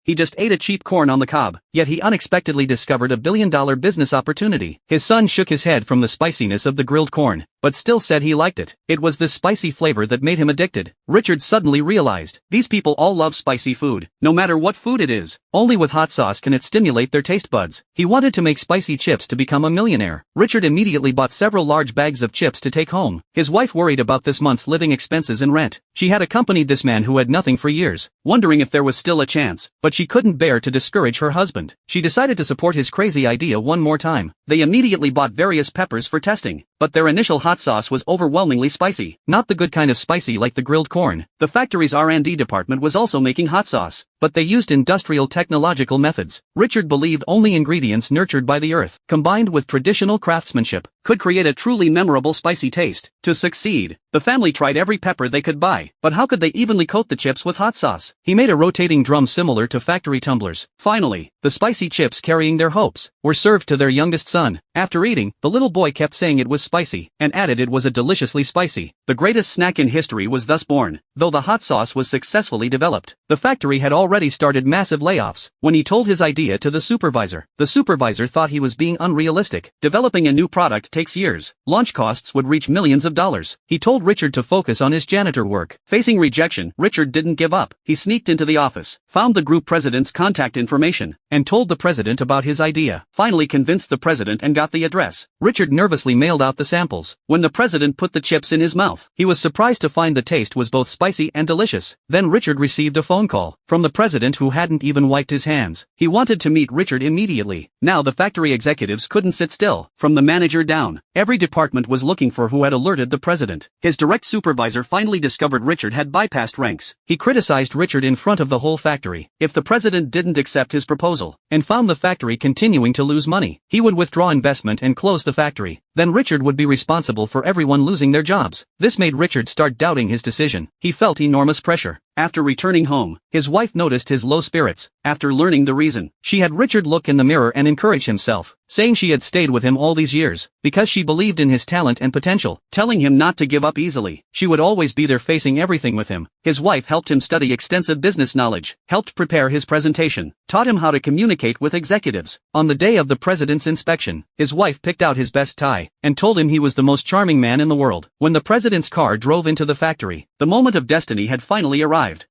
he just ate a cheap corn on the cob. Yet he unexpectedly discovered a billion-dollar business opportunity. His son shook his head from the spiciness of the grilled corn, but still said he liked it. It was this spicy flavor that made him addicted. Richard suddenly realized, these people all love spicy food, no matter what food it is. Only with hot sauce can it stimulate their taste buds. He wanted to make spicy chips to become a millionaire. Richard immediately bought several large bags of chips to take home. His wife worried about this month's living expenses and rent. She had accompanied this man who had nothing for years, wondering if there was still a chance, but she couldn't bear to discourage her husband. She decided to support his crazy idea one more time. They immediately bought various peppers for testing, but their initial hot sauce was overwhelmingly spicy. Not the good kind of spicy like the grilled corn. The factory's R&D department was also making hot sauce, but they used industrial technological methods. Richard believed only ingredients nurtured by the earth, combined with traditional craftsmanship, could create a truly memorable spicy taste. To succeed, the family tried every pepper they could buy, but how could they evenly coat the chips with hot sauce? He made a rotating drum similar to factory tumblers. Finally, the spicy chips carrying their hopes were served to their youngest son. After eating, the little boy kept saying it was spicy, and added it was a deliciously spicy. The greatest snack in history was thus born, though the hot sauce was successfully developed. The factory had already started massive layoffs. When he told his idea to the supervisor thought he was being unrealistic. Developing a new product takes years. Launch costs would reach millions of dollars. He told Richard to focus on his janitor work. Facing rejection, Richard didn't give up. He sneaked into the office, found the group president's contact information, and told the president about his idea. Finally convinced the president and got the address. Richard nervously mailed out the samples. When the president put the chips in his mouth, he was surprised to find the taste was both spicy and delicious. Then Richard received a phone call from the president who hadn't even wiped his hands. He wanted to meet Richard immediately. Now the factory executives couldn't sit still. From the manager down, every department was looking for who had alerted the president. His direct supervisor finally discovered Richard had bypassed ranks. He criticized Richard in front of the whole factory. If the president didn't accept his proposal, and found the factory continuing to lose money, he would withdraw investment and close the factory. Then Richard would be responsible for everyone losing their jobs. This made Richard start doubting his decision. He felt enormous pressure. After returning home, his wife noticed his low spirits. After learning the reason, she had Richard look in the mirror and encourage himself, saying she had stayed with him all these years because she believed in his talent and potential, telling him not to give up easily. She would always be there facing everything with him. His wife helped him study extensive business knowledge, helped prepare his presentation, taught him how to communicate with executives. On the day of the president's inspection, his wife picked out his best tie and told him he was the most charming man in the world. When the president's car drove into the factory, the moment of destiny had finally arrived.